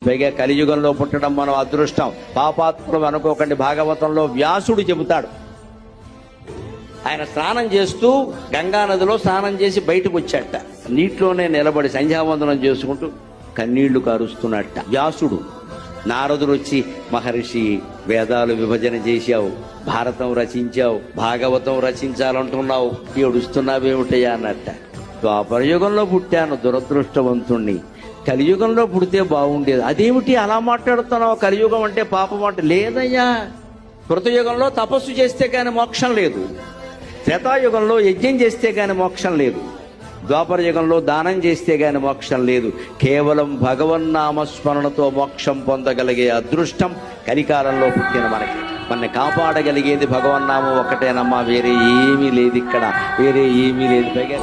పైగా కలియుగంలో పుట్టడం మనం అదృష్టం. పాపాత్ముడు అనుకోకండి. భాగవతంలో వ్యాసుడు చెబుతాడు, ఆయన స్నానం చేస్తూ గంగా నదిలో స్నానం చేసి బయటకు వచ్చాట. నీటిలోనే నిలబడి సంధ్యావందనం చేసుకుంటూ కన్నీళ్లు కారుస్తున్నట్ట వ్యాసుడు. నారదుడు వచ్చి, మహర్షి వేదాలు విభజన చేశావు, భారతం రచించావు, భాగవతం రచించాలంటున్నావు, ఏడుస్తున్నావేమిటయ్యా అన్నట్ట. ద్వాపరయుగంలో పుట్టాను, దురదృష్టవంతుణ్ణి, కలియుగంలో పుడితే బాగుండేది. అదేమిటి అలా మాట్లాడుతున్నావు, కలియుగం అంటే పాపం అంటే? లేదయ్యా, కృతయుగంలో తపస్సు చేస్తే కానీ మోక్షం లేదు, త్రేతాయుగంలో యజ్ఞం చేస్తే కానీ మోక్షం లేదు, ద్వాపర యుగంలో దానం చేస్తే గాని మోక్షం లేదు. కేవలం భగవన్నామస్మరణతో మోక్షం పొందగలిగే అదృష్టం కలికాలంలో పుట్టిన మనని కాపాడగలిగేది భగవన్నామం ఒక్కటేనమ్మా, వేరే ఏమీ లేదు ఇక్కడ, వేరే ఏమీ లేదు. పైగా